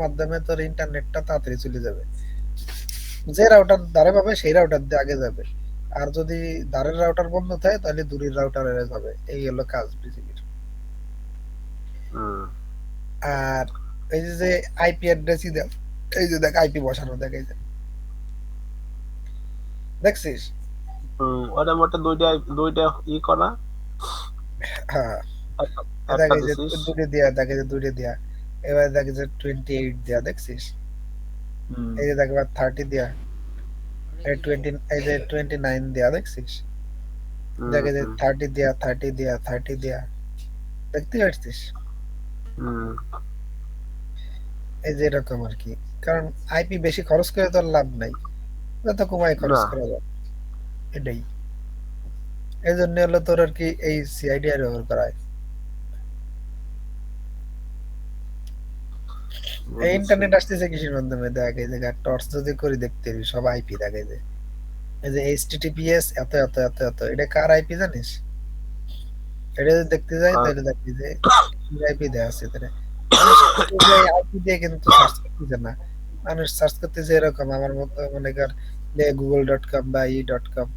মাধ্যমে তোর ইন্টারনেটটা তাড়াতাড়ি চলে যাবে। যে রাউটার দ্বারে পাবে সেই রাউটার দিয়ে আগে যাবে। আর যদি দ্বারের রাউটার বন্ধ থাকে তাহলে দূরের রাউটারে যাবে। এই হলো কাজ পৃথিবীর। হুম আর এই যে আইপি অ্যাড্রেসই দেখ, এই যে দেখ আইপি বসানো, দেখ এই যে দেখছিস। ওটা মোটে দুইটা করা, হ্যাঁ, একটা দেখ একটা এই যে দিছিস। দুটো দেয়া, দেখ এই যে দুটো দেয়া। এবার দেখ এই যে 28 দেয়া দেখছিস। হুম এই যে দেখ এবার 30 দেয়া, এই 20, এই যে 29 দেয়া দেখছিস। হুম দেখ এই যে হুম 30 দেয়া, 30 দেয়া, 30 দেয়া, দেখতে পাচ্ছিস। হুম এই যে এরকম আর কি। কারণ আইপি বেশি খরচ করে তোর লাভ নাই, যত কমায় খরচ না। করা যায় এটাই। এই জন্য হলো তোর আর কি এই সিআইডি আর ব্যবহার করা হয়। এই বুঝেছি। ইন্টারনেট আসতেছে কিসের মাধ্যমে, দেখ এই জায়গায় টর্চ যদি করি দেখতে পাবি সব আইপি। দেখ এই যে এইচটিটিপিএস এত এত এত এত, এটা কার আইপি জানিস? এটা যদি দেখতে যাই আর তাহলে দেখবি যে আইপি দেওয়া আছে এখানে। মানুষ কিন্তু এই আইপি দিয়ে কিন্তু সার্চ করতেছে না। মানুষ সার্চ করতেছে এরকম আমার মতো মনে কর যে google.com বা ই.com।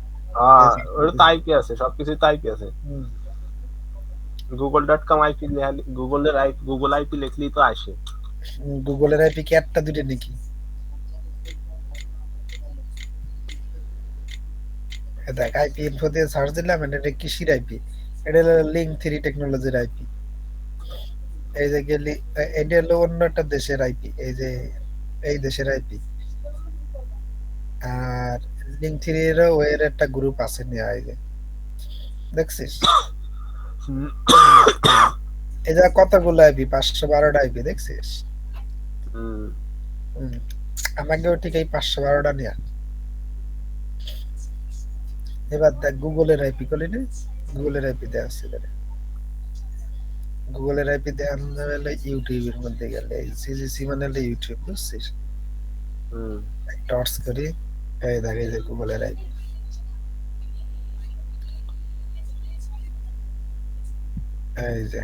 ওটা তো আইপি আছে, সবকিছুই তো আইপি আছে। গুগল.com আইপি, গুগল আইপি লিখলেই তো আসে। গুগলের আইপি কি একটা দুটো নাকি? দেখ আইপি ইনফো দিয়ে সার্চ দিলাম, এটা কিসির আইপি? এটা হলো লিঙ্ক থ্রি টেকনোলজির আইপি। এই যে গেলি, এটা হলো অন্য একটা দেশের আইপি, এই যে এই দেশের আইপি। আর লিঙ্ক থ্রি এরও এর একটা গ্রুপ আছে নেওয়া, এই যে দেখছিস। হুম এই যে কতগুলো আইপি, 512টা আইপি দেখছিস। হুম হম, আমাকেও ঠিক এই 512টা নেয়া। এবার দেখ গুগলের আইপি করলি না, গুগলের আইপি দেওয়া আছে এখানে। গুগলের আইপি দেওয়া হলে ইউটিউবের মধ্যে গেলে সিজিসি মানে হলো ইউটিউব, বুঝছিস। হুম টর্চ করি, এই দেখ এই যে গুগলের আইপি, এই যে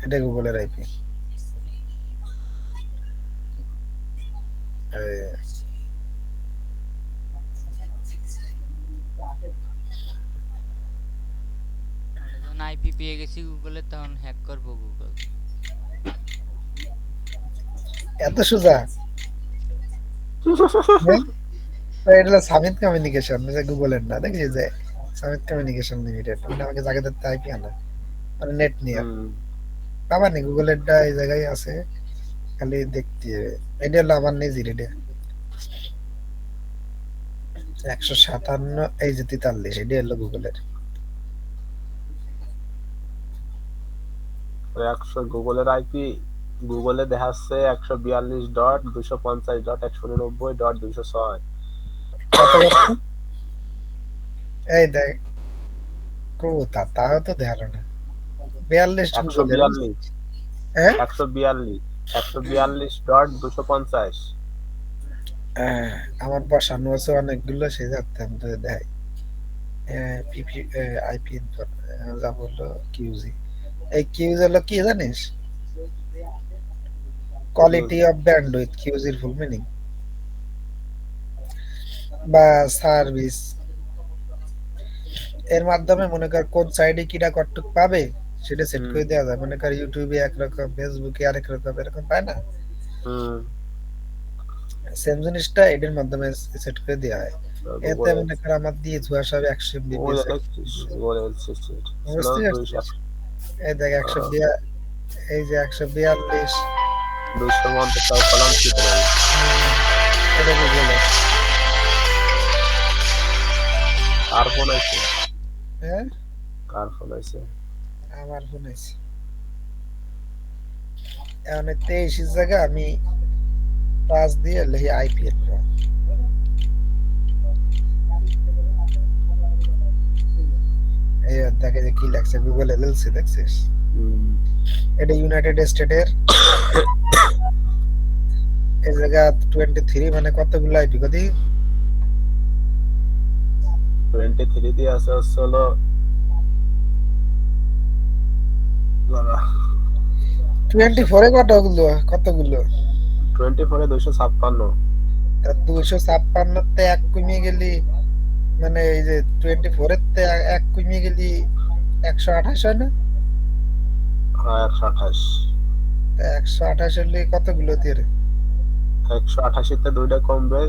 এটা গুগলের আইপি। আমরা যখন আইপি পেয়ে গেছি গুগলে, তখন হ্যাক করবো গুগল। এত সোজা? হ্যাঁ? তো এটা হলো সামিত কমিউনিকেশন, গুগলের না, দেখি যে সামিত কমিউনিকেশন লিমিটেড, মানে আমাকে জায়গা দিতে আইপি আনা, মানে নেট নিয়ে হুম বাবা নি গুগলেরটা এই জায়গায় আছে, খালি দেখতে হবে। এটা হলো আমার নিজের, এটা 157, এই যে 43, এটা হলো গুগলের। গুগলের আইপি, গুগলে দেখাচ্ছে 142.250.199.206। কত কত? এই দেখ, কোথা তাও তো দেখালো না। 42 একশো গুগলের, বিয়াল্লিশ হ্যাঁ। 142.250। হ্যাঁ, আমার বসানো আছে অনেকগুলো, সে যাতে আমি তোকে দেখাই। পিপি, আইপি যা বললো কিউজি। এই কিউজ হলো কি জানিস? কি কোয়ালিটি বুঝি? অফ ব্যান্ডউইথ, কিউজির ফুল মিনিং বা সার্ভিস। এর মাধ্যমে মনে কর কোন সাইডে কিটা কতটুক পাবে সেটা সেট হুম করে দেওয়া যায়। মনে কর ইউটিউবে একরকম, ফেসবুকে আরেক রকম, এরকম পায় না? হুম সেম জিনিসটা এটার মাধ্যমে সেট করে দেওয়া হয়। এতে গুগল মনে কর আমার দিয়ে ধোয়া সব 100 ওই এমবিপিএস, দেখছিস, গুগল এলসিসি স্লো বুঝতে পারছিস। 200, এই দেখ 142, এই যে 142। 250টাও কলাম কি করে? এটা গুগলের। কার ফোন আছে? হ্যাঁ, কার ফোন আছে? আমার ফোন আছে। এখন 23 জায়গা আমি 5 দিয়ে লিখি আইপিএল। এই দেখে যে কি লাগছে গুগল এলএলসি দেখছিস। হুম এটা ইউনাইটেড স্টেটের। এই জায়গা 23 মানে কতগুলো আইপি কদি? 23 দিয়ে আছে হচ্ছে হলো, দাঁড়া, 24 এ কতগুলো, কতগুলো? 24 এ 256। 256 তে এক কমিয়ে গেলি, মানে এই যে 24 তে এক কমিয়ে গেলি 128 হয় না? হ্যাঁ 128। 128 হলে কতগুলো দিয়ে রে? 188 তে দুইটা কমবে,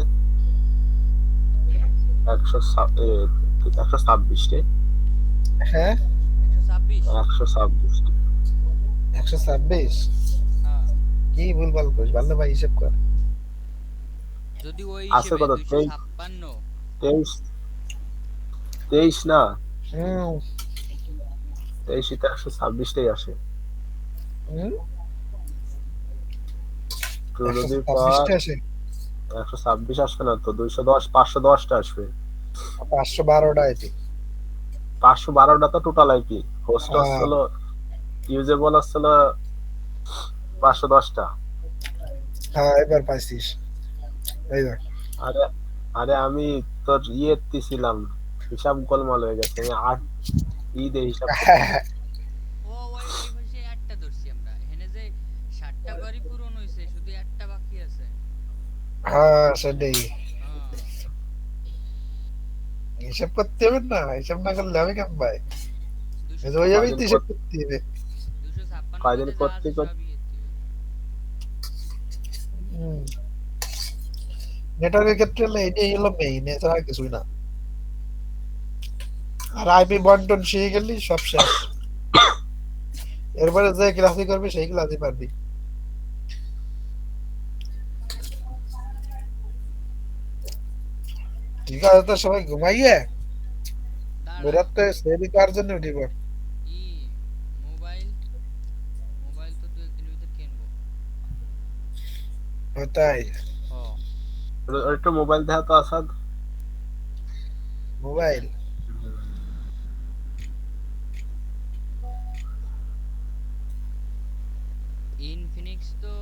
126 রে। হ্যাঁ, 126। 126। 126। হ্যাঁ, কি ভুলভাল করিস, ভালো ভাই হিসেব কর। যদি ওই আছে হিসেবে কত? 256। 23, 23 না, হুম 23 তে 126টাই আসে। হুম তুই যদি 126 পার টা আসে। 126 আসবে না তো, 210, 510টা আসবে। 512টা আইপি। 512টা তো টোটাল আইপি। হোস্ট হ্যাঁ হচ্ছিল, ইউজেবল হচ্ছিল 510টা। হ্যাঁ, এবার পাইছিস, এই দেখ। আরে, আমি তোর ইয়েতে ছিলাম, হিসাব গোলমাল হয়ে গেছে, আমি আট দিয়ে হিসাব করতেছি। ওই পাশে একটা ধরছি আমরা, এখানে যে 60টা ঘরই পূরণ হয়েছে, শুধু একটা বাকি আছে। হ্যাঁ সেটাই, হ্যাঁ, হিসাব করতে হবে না, হিসাব না করলে হবে কেমন ভাই? এই যে ওইভাবেই তো কয়দিন হিসাব করতে হবে। 256 কয়দিন মধ্যে যা করতে আছে করতে সবই এতে হবে। নেটওয়ার্কের ক্ষেত্রে হলে এটাই হলো মেইন, এছাড়া আর কিছুই না। আর আইপি বন্টন শিখে গেলি সব শেষ। এরপরে যে ক্লাসই করবি সেই ক্লাসই পারবি। ঠিক আছে, তো সবাই ঘুমাইয়ে দাঁড়া, বেরাতে সেরি করার জন্য উঠিব। ই মোবাইল মোবাইল তো 2 একদিনের ভিতর কিনবো। তাই? হ, একটু মোবাইল দেখা তো আসাদ। মোবাইল ইনফিনিক্স তো